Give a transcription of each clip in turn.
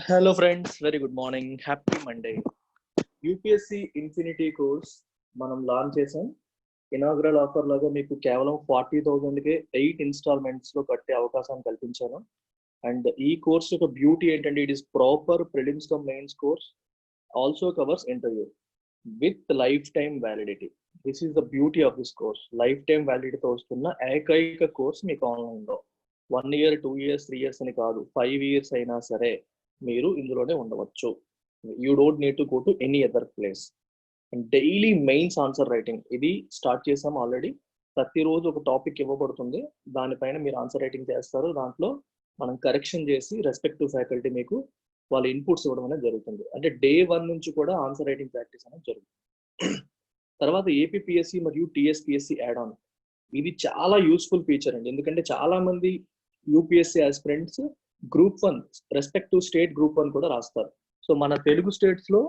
Hello friends, very good morning. Happy Monday. UPSC infinity course మనం launch చేసాం. Inaugural offer లాగా మీకు కేవలం 40,000కే 8 ఇన్స్టాల్మెంట్స్ లో కట్టే అవకాశాన్ని కల్పించాను. అండ్ ఈ కోర్స్ యొక్క బ్యూటీ ఏంటంటే it is proper prelims cum mains course, also covers interview with life time validity. This is the beauty of this course. Life time వ్యాలిడిటీతో వస్తున్న ఏకైక కోర్స్ మీకు ఆన్లైన్లో. 1 year, 2 years, 3 years అని కాదు, 5 years అయినా సరే మీరు ఇందులోనే ఉండవచ్చు. You don't need to go to any other place. And daily mains answer writing ఇది స్టార్ట్ చేసాం ఆల్రెడీ. ప్రతిరోజు ఒక టాపిక్ ఇవ్వబడుతుంది, దానిపైన మీరు ఆన్సర్ రైటింగ్ చేస్తారు. దాంట్లో మనం కరెక్షన్ చేసి రెస్పెక్టివ్ ఫ్యాకల్టీ మీకు వాళ్ళ ఇన్పుట్స్ ఇవ్వడం అనేది జరుగుతుంది. అంటే day 1 నుంచి కూడా ఆన్సర్ రైటింగ్ ప్రాక్టీస్ అనేది జరుగుతుంది. తర్వాత ఏపీపీఎస్సి మరియు టీఎస్పీఎస్సి యాడ్ ఆన్, ఇది చాలా యూస్ఫుల్ ఫీచర్ అండి. ఎందుకంటే చాలా మంది UPSC aspirants group 1 respective state group 1 కూడా రాస్తారు. సో మన తెలుగు స్టేట్స్ లో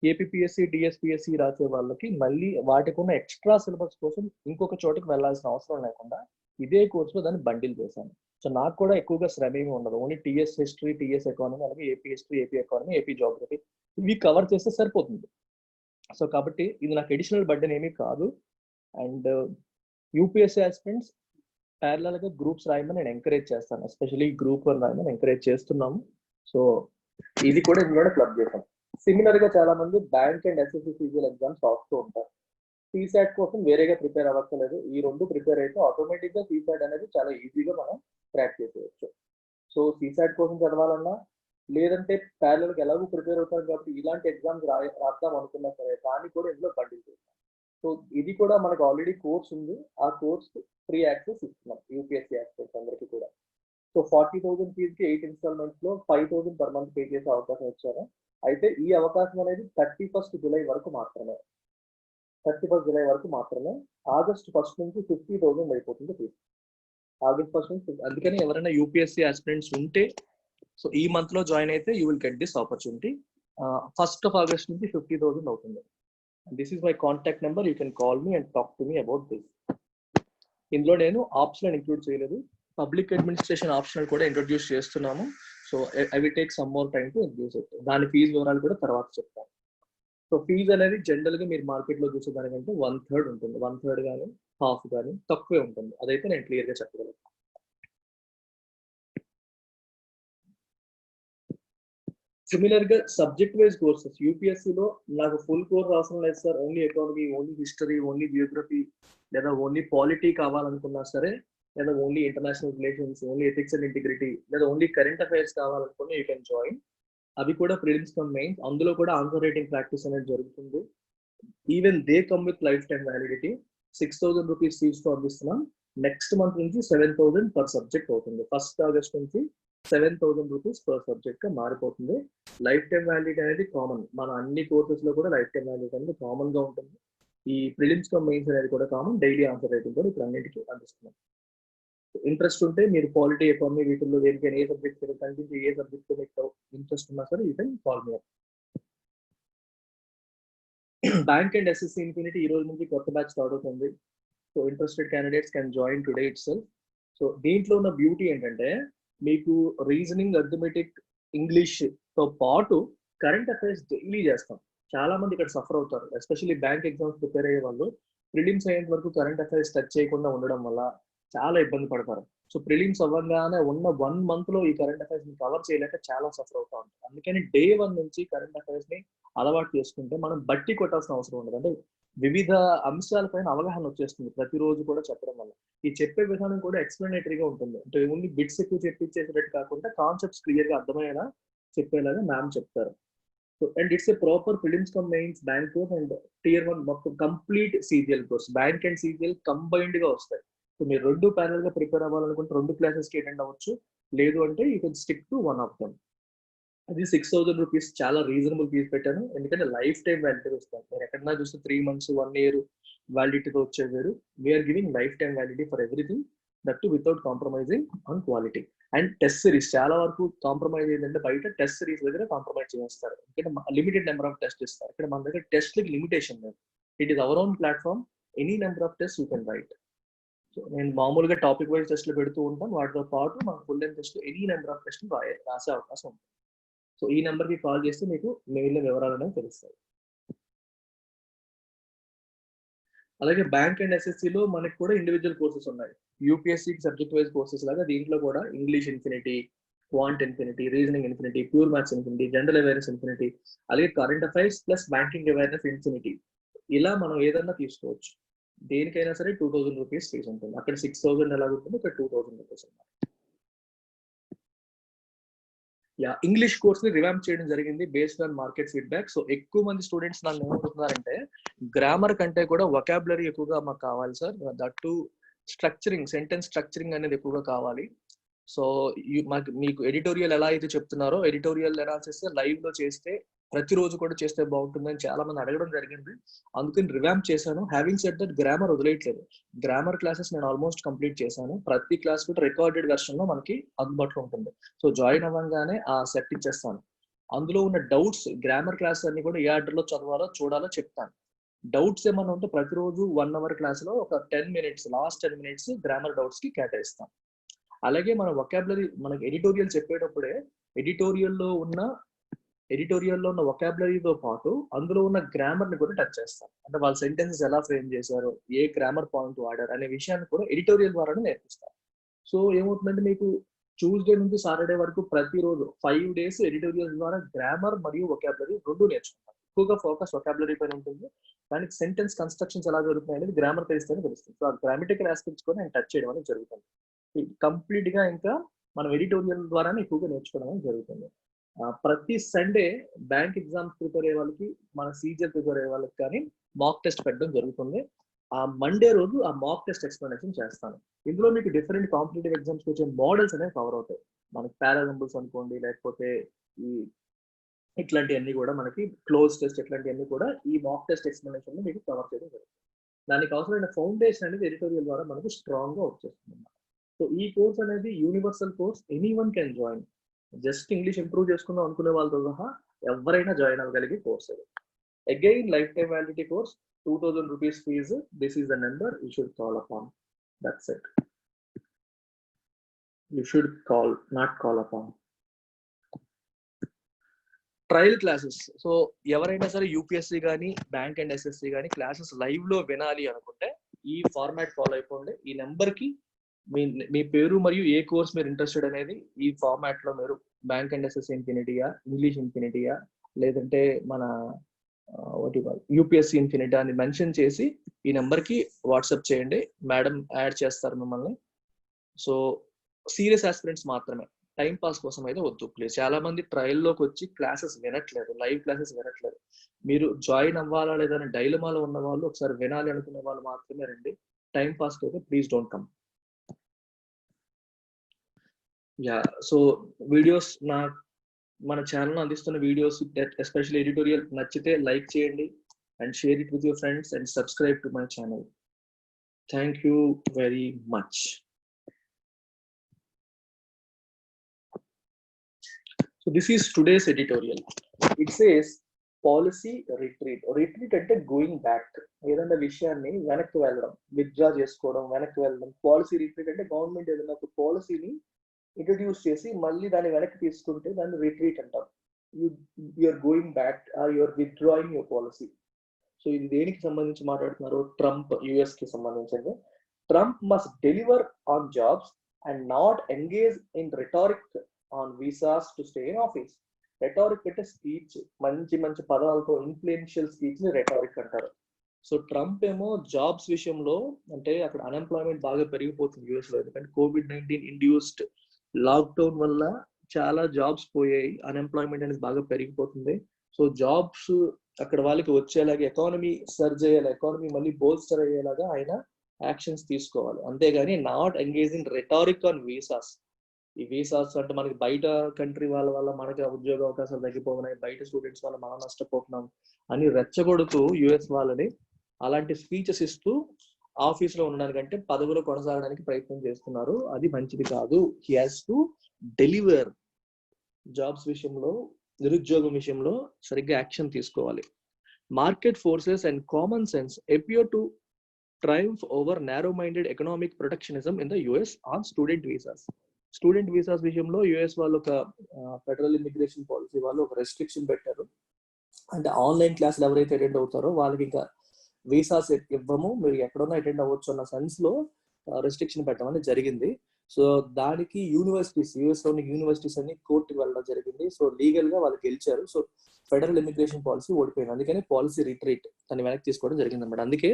ఏపీపీఎస్సి టీఎస్పీఎస్సి రాసే వాళ్ళకి మళ్ళీ వాటికి ఉన్న ఎక్స్ట్రా సిలబస్ కోసం ఇంకొక చోటకి వెళ్ళాల్సిన అవసరం లేకుండా ఇదే కోర్సులో దాన్ని బండిల్ చేశాను. సో నాకు కూడా ఎక్కువగా శ్రమ ఏమి ఉండదు. Only TS history, TS economy, అలాగే AP history, AP economy, AP geography ఇవి కవర్ చేస్తే సరిపోతుంది. సో కాబట్టి ఇది నాకు అడిషనల్ బర్డెన్ ఏమీ కాదు. అండ్ యూపీఎస్సీ ఆస్పిరెంట్స్ ప్యారలల్ గా గ్రూప్స్ రాయమని నేను ఎంకరేజ్ చేస్తాను. ఎస్పెషల్లీ గ్రూప్ 1 రాయమని ఎంకరేజ్ చేస్తున్నాము. సో ఇది కూడా ఇందులో క్లబ్ చేశాం. సిమిలర్ గా చాలా మంది bank and SSC CGL exams రాస్తూ ఉంటారు. సీసాట్ కోసం వేరేగా ప్రిపేర్ అవ్వక్కర్లేదు. ఈ రెండు ప్రిపేర్ అయితే ఆటోమేటిక్ గా సీసాట్ అనేది చాలా ఈజీగా మనం క్రాక్ చేసేయచ్చు. సో సీసాట్ కోసం చదవాలన్నా లేదంటే ప్యారలల్ గా ఎలాగో ప్రిపేర్ అవుతాం కాబట్టి ఇలాంటి ఎగ్జామ్స్ రాద్దాం అనుకున్నా సరే దాన్ని కూడా ఇందులో బండిల్ చేస్తాం. సో ఇది కూడా మనకు ఆల్రెడీ కోర్స్ ఉంది. ఆ కోర్స్ ఫ్రీ యాక్సెస్ ఇస్తున్నాం యూపీఎస్సీ యాక్సెస్ అందరికీ కూడా. సో 40,000 ఫీజుకి 8 ఇన్స్టాల్మెంట్స్ లో 5,000 per month పే చేసే అవకాశం ఇచ్చారు. అయితే ఈ అవకాశం అనేది 31st July వరకు మాత్రమే. 31st July వరకు మాత్రమే. August 1st నుంచి 50,000 అయిపోతుంది ఫీజు. August 1st నుంచి. అందుకని ఎవరైనా యూపీఎస్సీ ఆస్పిరెంట్స్ ఉంటే సో ఈ మంత్ లో జాయిన్ అయితే you will get this opportunity. 1st of August నుంచి 50,000 అవుతుంది. This is my contact number, you can call me and talk to me about this. ఇందులో నేను ఆప్షనల్ ఇంక్లూడ్ చేయలేదు, పబ్లిక్ అడ్మినిస్ట్రేషన్ ఆప్షనల్ కూడా introduce చేస్తున్నాము. So I will take some more time to introduce it. దాని fee వివరాలు కూడా తర్వాత చెప్తాను. సో ఫీజు అనేది జనరల్ గా మీరు మార్కెట్ లో చూసే దానికంటే 1/3 ఉంటుంది. 1/3 కానీ 1/2 కానీ తక్కువే ఉంటుంది. అదైతే నేను క్లియర్ గా చెప్పగలను. సిమిలర్ గా సబ్జెక్ట్ వైజ్ కోర్సెస్ యూపీఎస్సీలో నాకు ఫుల్ కోర్స్ అవసరం లేదు sir, only economy, only history, only geography లేదా ఓన్లీ పాలిటీ కావాలనుకున్నా సరే, లేదా only international relations, only ethics and integrity, లేదా ఓన్లీ కరెంట్ అఫైర్స్ కావాలనుకున్నా యూ కెన్ జాయిన్. అవి కూడా ప్రిలిమ్స్ కమ్ మెయిన్స్. అందులో కూడా ఆన్సర్ రైటింగ్ ప్రాక్టీస్ అనేది జరుగుతుంది. Even they come with life time validity. 6,000 rupees ఫీజుతో అందిస్తున్నాం. నెక్స్ట్ మంత్ నుంచి 7,000 పర్ సబ్జెక్ట్ అవుతుంది. 1st August నుంచి 7,000 రూపీస్ పర్ సబ్జెక్ట్ గా మారిపోతుంది. లైఫ్ టైమ్ వ్యాలిడిటీ అనేది కామన్, మన అన్ని కోర్సెస్ లో కూడా లైఫ్ టైమ్ వ్యాలిడిటీ అనేది కామన్ గా ఉంటుంది. ఈ ప్రిలిమ్స్ కమ్ మెయిన్స్ అనేది కూడా కామన్. డైలీ ఆన్సర్ రైటింగ్ కూడా ఇప్పుడు అన్నిటికీ అందిస్తున్నాం. ఇంట్రెస్ట్ ఉంటే మీరు పాలిటీ, ఎకానమీ వీటిల్లో దేనికైనా ఏ సబ్జెక్ట్ కనిపించి ఏ సబ్జెక్ట్ మీకు ఇంట్రెస్ట్ ఉన్నా సరే you can call me. Bank and SSC infinity ఈ రోజు నుంచి కొత్త బ్యాచ్ స్టార్ట్ అవుతుంది. So interested candidates can join today it self. So దీంట్లో ఉన్న బ్యూటీ ఏంటంటే మీకు రీజనింగ్, అర్థమెటిక్, ఇంగ్లీష్ తో పాటు కరెంట్ అఫైర్స్ డైలీ చేస్తాం. చాలా మంది ఇక్కడ సఫర్ అవుతారు, ఎస్పెషల్లీ బ్యాంక్ ఎగ్జామ్స్ ప్రిపేర్ అయ్యే వాళ్ళు. ప్రిలిమ్స్ అయ్యేంత వరకు కరెంట్ అఫైర్స్ టచ్ చేయకుండా ఉండడం వల్ల చాలా ఇబ్బంది పడతారు. సో ప్రిలిమ్స్ అవ్వగానే ఉన్న 1 month లో ఈ కరెంట్ అఫైర్స్ ని కవర్ చేయలేక చాలా సఫర్ అవుతా ఉంటారు. అందుకని day 1 నుంచి కరెంట్ అఫైర్స్ ని అలవాటు చేసుకుంటే మనం బట్టి కొట్టాల్సిన అవసరం ఉండదు. అంటే వివిధ అంశాలపైన అవగాహన వచ్చేస్తుంది ప్రతిరోజు కూడా చెప్పడం వల్ల. ఈ చెప్పే విధానం కూడా ఎక్స్ప్లెనేటరీగా ఉంటుంది. అంటే ఓన్లీ బిట్స్ ఎక్కువ చెప్పించేసేటట్టు కాకుండా కాన్సెప్ట్స్ క్లియర్ గా అర్థమయ్యేలా చెప్పేలాగా మ్యామ్ చెప్తారు. So and it's a proper prelims cum mains bank course and tier 1 మొత్తం complete CGL course. Bank and CGL combined గా వస్తాయి. సో మీరు 2 ప్యారల్ గా ప్రిపేర్ అవ్వాలనుకుంటే 2 క్లాసెస్ కి అటెండ్ అవ్వచ్చు. లేదు అంటే you can stick to one of them. అది 6,000 రూపీస్ చాలా రీజనబుల్ ఫీజ్ పెట్టాను. ఎందుకంటే లైఫ్ టైం వ్యాలిడిటీ వస్తాను. మీరు ఎక్కడన్నా చూస్తే 3 months, 1 year వ్యాలిడిటీతో వచ్చే వేరు. We are giving life time validity for everything, that too without compromising on quality. And test series చాలా వరకు కాంప్రమైజ్ ఏంటంటే బయట టెస్ట్ సిరీస్ దగ్గర కాంప్రమైజ్ చేస్తారు. ఎందుకంటే లిమిటెడ్ నెంబర్ ఆఫ్ టెస్ట్ ఇస్తారు. ఇక్కడ మన దగ్గర టెస్ట్లకి లిమిటేషన్ లేదు. It is our own platform. Any number of test you can write. So నేను మామూలుగా టాపిక్ వైజ్ టెస్ట్లు పెడుతూ ఉంటాను, వాటితో పాటు మన full length test any number of test రాసే అవకాశం ఉంటుంది. సో ఈ నెంబర్కి కాల్ చేస్తే మీకు మిగిలిన వివరాలు అనేవి తెలుస్తాయి. అలాగే బ్యాంక్ అండ్ ఎస్ఎస్సిలో మనకి కూడా ఇండివిజువల్ కోర్సెస్ ఉన్నాయి. యూపీఎస్సీకి సబ్జెక్ట్ వైజ్ కోర్సెస్ లాగా దీంట్లో కూడా English infinity, quant infinity, reasoning infinity, pure maths infinity, general awareness infinity, అలాగే current affairs plus banking awareness infinity, ఇలా మనం ఏదన్నా తీసుకోవచ్చు. దేనికైనా సరే 2000 రూపీస్ ఫీజు ఉంటుంది. అక్కడ 6000 ఎలా ఉంటుంది, ఇక్కడ 2000 రూపీస్ ఉంటుంది. ఇంగ్లీష్ కోర్స్ ని రివాంప్ చేయడం జరిగింది based on market feedback. So ఎక్కువ మంది స్టూడెంట్స్ నన్ను ఏమవుతున్నారంటే గ్రామర్ కంటే కూడా వొకాబులరీ ఎక్కువగా మాకు కావాలి sir, that to structuring, sentence structuring అనేది ఎక్కువగా కావాలి. సో మీకు ఎడిటోరియల్ ఎలా అయితే చెప్తున్నారో ఎడిటోరియల్ అనాలిసిస్ లైవ్ లో చేస్తే ప్రతిరోజు కూడా చేస్తే బాగుంటుందని చాలా మంది అడగడం జరిగింది. అందుకని రివాంప్ చేశాను. హ్యావింగ్ సెడ్ దట్ గ్రామర్ వదిలేయట్లేదు. గ్రామర్ క్లాసెస్ నేను ఆల్మోస్ట్ కంప్లీట్ చేశాను. ప్రతి క్లాస్ కూడా రికార్డెడ్ వెర్షన్ లో మనకి అందుబాటులో ఉంటుంది. సో జాయిన్ అవ్వగానే ఆ సెట్ ఇచ్చేస్తాను. అందులో ఉన్న డౌట్స్, గ్రామర్ క్లాస్ అన్ని కూడా ఏ ఆర్డర్ లో చదవాలో చూడాలో చెప్తాను. డౌట్స్ ఏమన్నా ఉంటే ప్రతిరోజు 1 hour క్లాస్ లో ఒక 10 minutes, last 10 minutes grammar doubts కి కేటాయిస్తాం. అలాగే మన వొకాబులరీ, మనకి ఎడిటోరియల్ చెప్పేటప్పుడే ఎడిటోరియల్లో ఉన్న వొకాబులరీతో పాటు అందులో ఉన్న గ్రామర్ ని కూడా టచ్ చేస్తాం. అంటే వాళ్ళ సెంటెన్సెస్ ఎలా ఫ్రేమ్ చేశారు, ఏ గ్రామర్ పాయింట్ వాడారు అనే విషయాన్ని కూడా ఎడిటోరియల్ ద్వారానే నేర్పిస్తాం. సో ఏమవుతుందంటే మీకు ట్యూస్డే నుంచి సాటర్డే వరకు ప్రతిరోజు 5 days ఎడిటోరియల్ ద్వారా గ్రామర్ మరియు వొకాబులరీ రెండు నేర్చుకుంటాం. ఎక్కువగా ఫోకస్ వొకాబులరీ పైన ఉంటుంది. దానికి సెంటెన్స్ కన్స్ట్రక్షన్స్ ఎలా జరుగుతున్నాయి అనేది గ్రామర్ తెలిస్తేనే తెలుస్తుంది. సో ఆ గ్రామటికల్ ఆస్పెక్ట్స్ కూడా నేను టచ్ చేయడం అనేది జరుగుతుంది. కంప్లీట్ గా ఇంకా మనం ఎడిటోరియల్ ద్వారానే ఎక్కువగా నేర్చుకోవడం అనేది జరుగుతుంది. ప్రతి సండే బ్యాంక్ ఎగ్జామ్స్ ప్రిపేర్ అయ్యే వాళ్ళకి, మన సీజీఎల్ ప్రిపేర్ అయ్యే వాళ్ళకి కానీ మాక్ టెస్ట్ పెట్టడం జరుగుతుంది. ఆ మండే రోజు ఆ మాక్ టెస్ట్ ఎక్స్ప్లెనేషన్ చేస్తాను. ఇందులో మీకు డిఫరెంట్ కాంపిటేటివ్ ఎగ్జామ్స్ వచ్చే మోడల్స్ అనేవి కవర్ అవుతాయి. మనకి పారాజంబుల్స్ అనుకోండి, లేకపోతే ఈ ఇట్లాంటివన్నీ కూడా మనకి క్లోజ్ టెస్ట్, ఇట్లాంటివన్నీ కూడా ఈ మాక్ టెస్ట్ ఎక్స్ప్లెనేషన్ మీకు కవర్ చేయడం జరుగుతుంది. దానికి అవసరమైన ఫౌండేషన్ అనేది ఎడిటోరియల్ ద్వారా మనకు స్ట్రాంగ్ గా వచ్చేస్తుంది. సో ఈ కోర్స్ అనేది universal course, any one can join. Just English improve చేసుకుందాం అనుకునే వాళ్ళతో సహా ఎవరైనా జాయిన్ అవ్వగలిగే కోర్స్ అది. Again life time validity course, 2000 rupees fee. This is the number you should call upon. That's it. You should call, not call upon. Trial classes. So ఎవరైనా సరే UPSC కానీ బ్యాంక్ అండ్ ఎస్ఎస్సీ కానీ classes live లో వినాలి అనుకుంటే ఈ format follow అయిపోండి. ఈ నెంబర్ కి మీ పేరు మరియు ఏ కోర్స్ మీరు ఇంట్రెస్టెడ్ అనేది ఈ ఫార్మాట్ లో మీరు బ్యాంక్ అండ్ ఎస్ఎస్సీ ఇన్ఫినిటీయా, ఇంగ్లీష్ ఇన్ఫినిటీయా, లేదంటే మన యూపీఎస్సీ ఇన్ఫినిటీ అని మెన్షన్ చేసి ఈ నెంబర్ కి వాట్సాప్ చేయండి. మేడం యాడ్ చేస్తారు మిమ్మల్ని. సో సీరియస్ ఆస్పిరెంట్స్ మాత్రమే, టైం పాస్ కోసం అయితే వద్దు ప్లీజ్. చాలా మంది ట్రయల్ లోకి వచ్చి క్లాసెస్ వినట్లేదు, లైవ్ క్లాసెస్ వినట్లేదు. మీరు జాయిన్ అవ్వాలా లేదా డైలమాలో ఉన్న వాళ్ళు, ఒకసారి వినాలి అనుకునే వాళ్ళు మాత్రమే రండి. టైం పాస్ అయితే please don't come. So videos మన ఛానల్ అందిస్తున్న వీడియోస్ ఎస్పెషల్లీ ఎడిటోరియల్ నచ్చితే లైక్ చేయండి and share it with your friends and subscribe to my channel. Thank you very much. So this is today's editorial. It says policy retreat. Retreat అంటే going back. ఏదైనా విషయాన్ని వెనక్కి వెళ్ళడం, withdraw చేసుకోవడం, వెనక్కి వెళ్ళడం. పాలసీ రిట్రీట్ అంటే గవర్నమెంట్ ఏదైనా ఒక పాలసీని ఇంట్రడ్యూస్ చేసి మళ్ళీ దాన్ని వెనక్కి తీసుకుంటే దాన్ని రిట్రీట్ అంటాం. You're going back or you're withdrawing your policy. So ఇది దేనికి సంబంధించి మాట్లాడుతున్నారు? ట్రంప్, యుఎస్ కి సంబంధించింది. Trump must deliver on jobs and not engage in rhetoric on visas to stay in office. Rhetoric అంటే స్పీచ్, మంచి మంచి పదాలతో ఇన్ఫ్లుయెన్షియల్ స్పీచ్ ని రెటారిక్ అంటారు. సో ట్రంప్ ఏమో జాబ్స్ విషయంలో, అంటే అక్కడ అన్ఎంప్లాయ్మెంట్ బాగా పెరిగిపోతుంది యుఎస్ లో, ఎందుకంటే COVID-19 ఇండ్యూస్డ్ లాక్డౌన్ వల్ల చాలా జాబ్స్ పోయాయి, అన్ఎంప్లాయ్మెంట్ అనేది బాగా పెరిగిపోతుంది. సో జాబ్స్ అక్కడ వాళ్ళకి వచ్చేలాగా, ఎకానమీ సర్జ్ అయ్యేలా, ఎకానమీ మళ్ళీ బోల్స్టర్ అయ్యేలాగా ఆయన యాక్షన్స్ తీసుకోవాలి. అంతేగాని not engaging rhetoric on visas. ఈ వీసాస్ అంటే మనకి బయట కంట్రీ వాళ్ళ వల్ల మనకి ఉద్యోగ అవకాశాలు తగ్గిపోతున్నాయి, బయట స్టూడెంట్స్ వల్ల మనం నష్టపోతున్నాం అని రెచ్చగొడుతూ యుఎస్ వాళ్ళని అలాంటి స్పీచెస్ ఇస్తూ ఆఫీస్ లో ఉండడానికంటే పదవిలో కొనసాగడానికి ప్రయత్నం చేస్తున్నారు. అది మంచిది కాదు. He has to deliver. Jobs విషయంలో, నిరుద్యోగం విషయంలో సరిగ్గా యాక్షన్ తీసుకోవాలి. Market forces and common sense appear to triumph over narrow-minded economic protectionism in the US on student visas. Student visas విషయంలో యుఎస్ వాళ్ళు ఒక ఫెడరల్ ఇమిగ్రేషన్ పాలసీ వాళ్ళు ఒక రెస్ట్రిక్షన్ పెట్టారు. అంటే ఆన్లైన్ క్లాసులు ఎవరైతే అటెండ్ అవుతారో వాళ్ళకి ఇంకా వీసాస్ ఇవ్వము, మీరు ఎక్కడన్నా అటెండ్ అవ్వచ్చు అన్న సెన్స్ లో రెస్ట్రిక్షన్ పెట్టడం అనేది జరిగింది. సో దానికి యూనివర్సిటీస్, యుఎస్ లోని యూనివర్సిటీస్ అన్ని కోర్టుకి వెళ్ళడం జరిగింది. సో లీగల్ గా వాళ్ళు గెలిచారు. సో ఫెడరల్ ఇమిగ్రేషన్ పాలసీ ఓడిపోయింది. అందుకని పాలసీ రిట్రీట్ దాన్ని వెనక్కి తీసుకోవడం జరిగింది అనమాట. అందుకే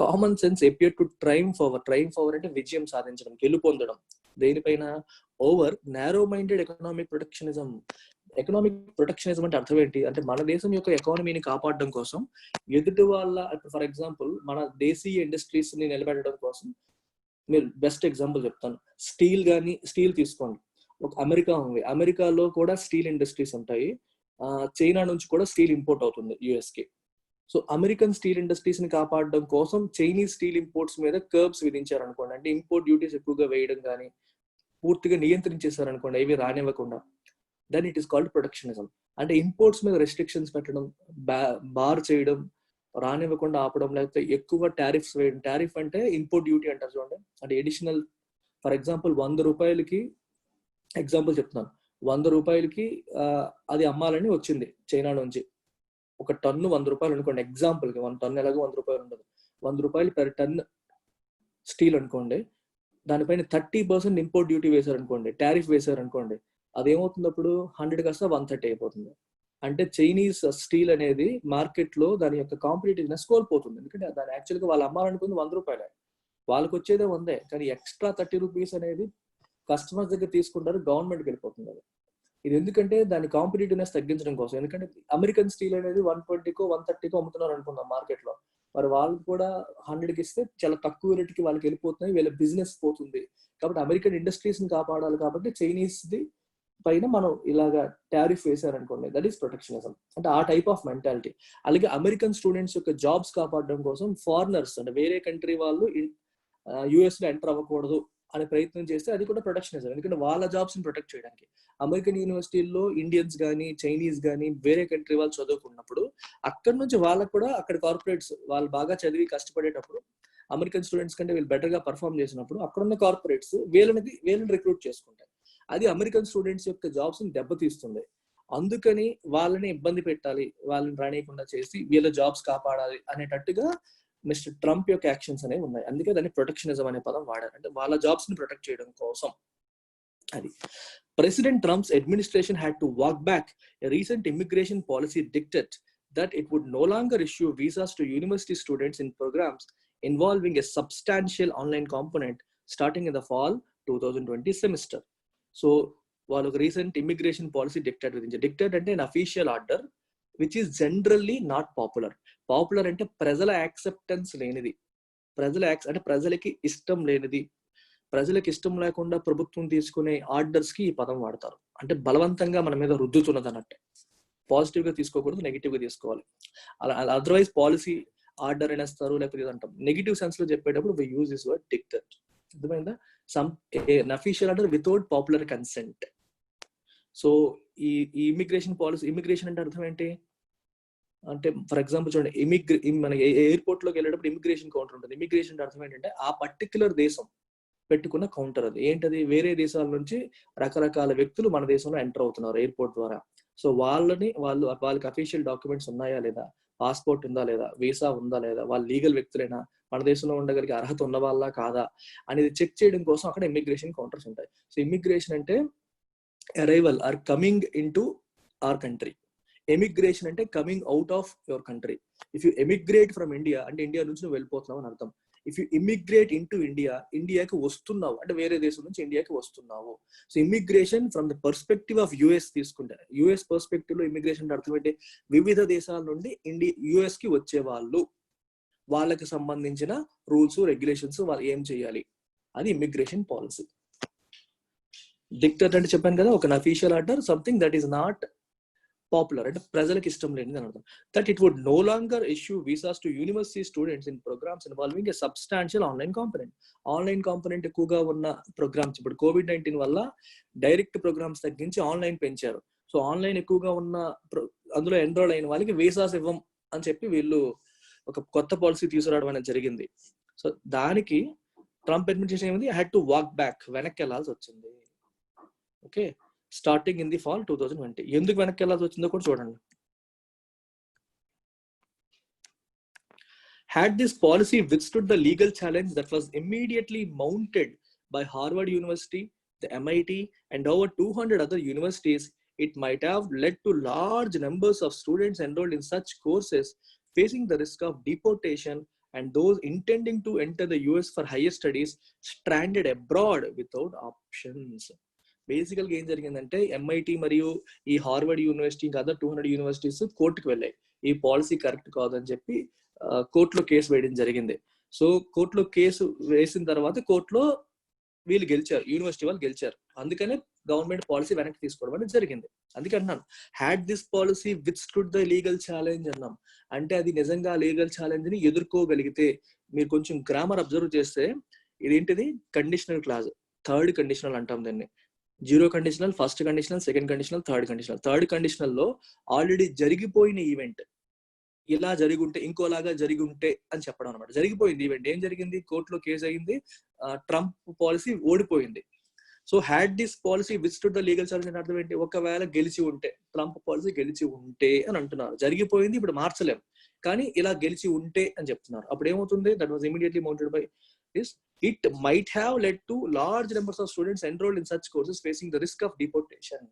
common sense appear to triumph over అంటే విజయం సాధించడం, గెలుపొందడం దేనిపైన, over narrow minded economic protectionism. Economic protectionism అంటే అర్థం ఏంటి అంటే మన దేశం యొక్క ఎకానమీని కాపాడడం కోసం ఎదుటి వాళ్ళ, ఫర్ ఎగ్జాంపుల్ మన దేశీయ ఇండస్ట్రీస్ ని నిలబెట్టడం కోసం, మీరు బెస్ట్ ఎగ్జాంపుల్ చెప్తాను, స్టీల్ తీసుకోండి. ఒక అమెరికా ఉంది, అమెరికాలో కూడా స్టీల్ ఇండస్ట్రీస్ ఉంటాయి, చైనా నుంచి కూడా స్టీల్ ఇంపోర్ట్ అవుతుంది యుఎస్ కి. సో అమెరికన్ స్టీల్ ఇండస్ట్రీస్ ని కాపాడడం కోసం చైనీస్ స్టీల్ ఇంపోర్ట్స్ మీద కర్బ్స్ విధించారు అనుకోండి, అంటే ఇంపోర్ట్ డ్యూటీస్ ఎక్కువగా వేయడం కానీ పూర్తిగా నియంత్రించేశారు అనుకోండి, ఇవి రానివ్వకుండా, then it is called protectionism. అంటే ఇంపోర్ట్స్ మీద రెస్ట్రిక్షన్స్ పెట్టడం, బార్ చేయడం, రానివ్వకుండా ఆపడం, లేకపోతే ఎక్కువ టారిఫ్స్ వేయడం. టారిఫ్ అంటే ఇంపోర్ట్ డ్యూటీ అంటారు చూడండి, అంటే ఎడిషనల్. ఫర్ ఎగ్జాంపుల్ 100 రూపాయలకి ఎగ్జాంపుల్ చెప్తున్నాను, 100 రూపాయలకి అది అమ్మాలని వచ్చింది చైనా నుంచి, ఒక టన్ను 100 రూపాయలు అనుకోండి ఎగ్జాంపుల్కి, 1 టన్ను ఎలాగో 100 రూపాయలు ఉండదు, 100 రూపాయలు పెర్ టన్ స్టీల్ అనుకోండి, దానిపైన 30% ఇంపోర్ట్ డ్యూటీ వేశారు అనుకోండి, టారిఫ్ వేశారు అనుకోండి, అదేమవుతుంది అప్పుడు 100 కాస్త 130 అయిపోతుంది. అంటే చైనీస్ స్టీల్ అనేది మార్కెట్ లో దాని యొక్క కాంపిటేటివ్నెస్ కోల్పోతుంది. ఎందుకంటే దాని యాక్చువల్గా వాళ్ళు అమ్మాలనుకుంది 100 రూపాయలే, వాళ్ళకి వచ్చేదే 100, కానీ ఎక్స్ట్రా 30 రూపీస్ అనేది కస్టమర్స్ దగ్గర తీసుకుంటారు, గవర్నమెంట్కి వెళ్ళిపోతుంది అది. ఇది ఎందుకంటే దాని కాంపిటేటివ్నెస్ తగ్గించడం కోసం. ఎందుకంటే అమెరికన్ స్టీల్ అనేది 120కో 130కో అమ్ముతున్నారు అనుకుందాం మార్కెట్ లో, మరి వాళ్ళు కూడా 100కి ఇస్తే చాలా తక్కువ రేటుకి వాళ్ళకి వెళ్ళిపోతున్నాయి, వీళ్ళ బిజినెస్ పోతుంది. కాబట్టి అమెరికన్ ఇండస్ట్రీస్ ని కాపాడాలి, కాబట్టి చైనీస్ ది పైన మనం ఇలాగా టారిఫ్ వేశారనుకోండి, దట్ ఈస్ ప్రొటెక్షనిజం. అంటే ఆ టైప్ ఆఫ్ మెంటాలిటీ. అలాగే అమెరికన్ స్టూడెంట్స్ యొక్క జాబ్స్ కాపాడడం కోసం ఫారినర్స్ అంటే వేరే కంట్రీ వాళ్ళు యుఎస్ లో ఎంటర్ అవ్వకూడదు అనే ప్రయత్నం చేస్తే అది కూడా ప్రొటెక్షనిజం. ఎందుకంటే వాళ్ళ జాబ్స్ ని ప్రొటెక్ట్ చేయడానికి అమెరికన్ యూనివర్సిటీల్లో ఇండియన్స్ కానీ చైనీస్ కానీ వేరే కంట్రీ వాళ్ళు చదువుకున్నప్పుడు అక్కడ నుంచి వాళ్ళకు కూడా అక్కడ కార్పొరేట్స్ వాళ్ళు బాగా చదివి కష్టపడేటప్పుడు అమెరికన్ స్టూడెంట్స్ కంటే వీళ్ళు బెటర్ గా పర్ఫామ్ చేసినప్పుడు అక్కడున్న కార్పొరేట్స్ వీళ్ళని రిక్రూట్ చేసుకుంటాయి. అది అమెరికన్ స్టూడెంట్స్ యొక్క జాబ్స్ ని దెబ్బతీస్తుంది. అందుకని వాళ్ళని ఇబ్బంది పెట్టాలి, వాళ్ళని రానియకుండా చేసి వీళ్ళ జాబ్స్ కాపాడాలి అనేటట్టుగా మిస్టర్ ట్రంప్ యొక్క యాక్షన్స్ అనేవి ఉన్నాయి. అందుకే దాన్ని ప్రొటెక్షనిజం అనే పదం వాడారు, అంటే వాళ్ళ జాబ్స్ ని ప్రొటెక్ట్ చేయడం కోసం. అది President Trump's administration had to walk back a recent immigration policy dictate that it would no longer issue visas to university students in programs involving a substantial online component starting in the fall 2020 semester. So, వాళ్ళు ఒక recent immigration policy dictate విధించారు. Dictate అంటే an official order which is generally not popular. Popular అంటే ప్రజల acceptance లేనిది, అంటే ప్రజలకి ఇష్టం లేనిది, ప్రజలకు ఇష్టం లేకుండా ప్రభుత్వం తీసుకునే ఆర్డర్స్ కి ఈ పదం వాడతారు. అంటే బలవంతంగా మన మీద రుద్దుతున్నది అన్నట్టే. పాజిటివ్ గా తీసుకోకూడదు, నెగిటివ్ గా తీసుకోవాలి. అలా అదర్వైజ్ పాలసీ ఆర్డర్ అనేస్తారు, లేకపోతే అంటాం. నెగిటివ్ సెన్స్ లో చెప్పేటప్పుడు we use this word dictate. అర్థమైందా? an official order without popular consent. So ఈ ఇమిగ్రేషన్ పాలసీ, ఇమిగ్రేషన్ అంటే అర్థం ఏంటి అంటే ఫర్ ఎగ్జాంపుల్ చూడండి, మన ఎయిర్పోర్ట్ లోకి వెళ్ళేటప్పుడు ఇమిగ్రేషన్ కౌంటర్ ఉంటుంది. ఇమిగ్రేషన్ అంటే అర్థం ఏంటంటే ఆ పర్టికులర్ దేశం పెట్టుకున్న కౌంటర్. అది ఏంటది, వేరే దేశాల నుంచి రకరకాల వ్యక్తులు మన దేశంలో ఎంటర్ అవుతున్నారు ఎయిర్పోర్ట్ ద్వారా. సో వాళ్ళకి అఫీషియల్ డాక్యుమెంట్స్ ఉన్నాయా లేదా, పాస్పోర్ట్ ఉందా లేదా, వీసా ఉందా లేదా, వాళ్ళు లీగల్ వ్యక్తులైనా, మన దేశంలో ఉండగలిగే అర్హత ఉన్న వాళ్ళ కాదా అనేది చెక్ చేయడం కోసం అక్కడ ఇమిగ్రేషన్ కౌంటర్స్ ఉంటాయి. సో ఇమిగ్రేషన్ అంటే arrival or coming in to our country. Emigration అంటే coming out of your country. If you emigrate from India అంటే ఇండియా నుంచి నువ్వు వెళ్ళిపోతున్నావు అని అర్థం. If you immigrate in to ఇండియాకి వస్తున్నావు అంటే వేరే దేశం నుంచి ఇండియాకి వస్తున్నావు. So immigration from the perspective of US తీసుకుంటే, యుఎస్ పర్స్పెక్టివ్ లో ఇమిగ్రేషన్ అర్థం ఏంటి, వివిధ దేశాల నుండి యుఎస్ కి వచ్చే వాళ్ళకి సంబంధించిన రూల్స్ రెగ్యులేషన్స్ వాళ్ళు ఏం చేయాలి, అది ఇమిగ్రేషన్ పాలసీ. డిక్టేట్ అంటే చెప్పాను కదా, ఒక official order, something that is not popular అంటే ప్రజలకు ఇష్టం లేనిది అని అర్థం. That it would no longer issue visas to university students in programs involving a substantial online component. Online component ఎక్కువగా ఉన్న ప్రోగ్రామ్స్, ఇప్పుడు COVID-19 వల్ల డైరెక్ట్ ప్రోగ్రామ్స్ తగ్గించి ఆన్లైన్ పెంచారు. సో ఆన్లైన్ ఎక్కువగా ఉన్న అందులో ఎన్రోల్ అయిన వాళ్ళకి వీసాస్ ఇవ్వం అని చెప్పి వీళ్ళు ఒక కొత్త పాలసీ తీసుకురావడం అనేది జరిగింది. సో దానికి ట్రంప్ అడ్మినిస్ట్రేషన్ ఏమైంది, హ్యాడ్ టు వాక్ బ్యాక్, వెనక్కి వెళ్ళాల్సి వచ్చింది. Okay, starting in the fall 2020. ఎందుకు వెనక్కి వెళ్ళాల్సి వచ్చిందో కూడా చూడండి. Had this policy withstood the legal challenge that was immediately mounted by Harvard University, the MIT, and over 200 other universities, it might have led to large numbers of students enrolled in such courses facing the risk of deportation, and those intending to enter the US for higher studies stranded abroad without options. బేసికల్గా ఏం జరిగిందంటే MIT మరియు ఈ Harvard university ఇంకా other 200 universities కోర్టుకు వెళ్ళాయి, ఈ policy correct కాదని చెప్పి కోర్టులో కేసు వేయడం జరిగింది. సో కోర్టులో కేసు వేసిన తర్వాత కోర్టులో వీళ్ళు గెలిచారు, యూనివర్సిటీ వాళ్ళు గెలిచారు. అందుకనే గవర్నమెంట్ పాలసీ వెనక్కి తీసుకోవడం అనేది జరిగింది. అందుకే అన్నాను had this policy withstood the legal challenge అన్నాం. అంటే అది నిజంగా లీగల్ ఛాలెంజ్ ని ఎదుర్కోగలిగితే, మీరు కొంచెం గ్రామర్ అబ్జర్వ్ చేస్తే ఇదేంటిది కండిషనల్ క్లాజ్, థర్డ్ కండిషనల్ అంటాం దీన్ని. 0 conditional, first conditional, second conditional, third conditional. Third conditional లో ఆల్రెడీ జరిగిపోయిన ఈవెంట్ ఇలా జరిగి ఉంటే ఇంకోలాగా జరిగి ఉంటే అని చెప్పడం అనమాట. జరిగిపోయింది ఈవెంట్, ఏం జరిగింది, కోర్టులో కేసు అయింది, ట్రంప్ పాలసీ ఓడిపోయింది. So had this policy withstood the legal challenge అని అర్థం ఏంటి, ఒకవేళ గెలిచి ఉంటే, ట్రంప్ పాలసీ గెలిచి ఉంటే అని అంటున్నారు. జరిగిపోయింది, ఇప్పుడు మార్చలేం, కానీ ఇలా గెలిచి ఉంటే అని చెప్తున్నారు. అప్పుడు ఏమవుతుంది, that was immediately mounted by this, it might have led to large numbers of students enrolled in such courses facing the risk of deportation.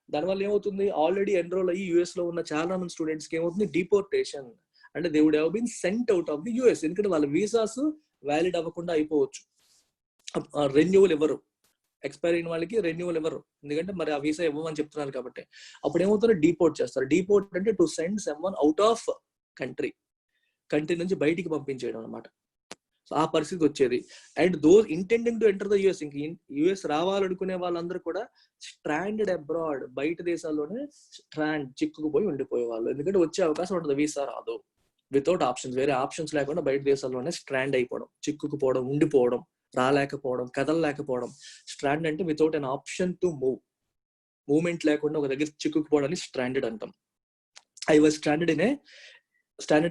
దానివల్ల ఏమవుతుంది, ఆల్రెడీ ఎన్రోల్ అయ్యి యుఎస్ లో ఉన్న చాలా మంది స్టూడెంట్స్ కి ఏమవుతుంది, డిపోర్టేషన్. అంటే they would have been sent out of the US. ఎందుకంటే వాళ్ళ వీసాస్ వ్యాలిడ్ అవ్వకుండా అయిపోవచ్చు, రెన్యువల్ ఇవ్వరు, ఎక్స్పైర్ అయిన వాళ్ళకి రెన్యువల్ ఇవ్వరు, ఎందుకంటే మరి ఆ వీసా ఇవ్వమని చెప్తున్నారు కాబట్టి. అప్పుడు ఏమవుతుంది, డిపోర్ట్ చేస్తారు. డిపోర్ట్ అంటే to send someone out of country నుంచి బయటికి పంపించేయడం అనమాట. ఆ పరిస్థితి వచ్చేది. And those intending to enter the US, ఇంక యుఎస్ రావాలనుకునే వాళ్ళందరూ కూడా స్ట్రాండెడ్ అబ్రాడ్, బయట దేశాల్లోనే చిక్కుకుపోయి ఉండిపోయే వాళ్ళు. ఎందుకంటే వచ్చే అవకాశం ఉంటుంది, వీసా రాదు, వితౌట్ ఆప్షన్స్, వేరే ఆప్షన్స్ లేకుండా బయట దేశాల్లోనే స్ట్రాండ్ అయిపోవడం, చిక్కుకుపోవడం, ఉండిపోవడం, రాలేకపోవడం, కదలలేకపోవడం. స్ట్రాండ్ అంటే without an option to move, movement లేకుండా ఒక దగ్గర చిక్కుకుపోవడాన్ని స్ట్రాండెడ్ అంటాం. I was stranded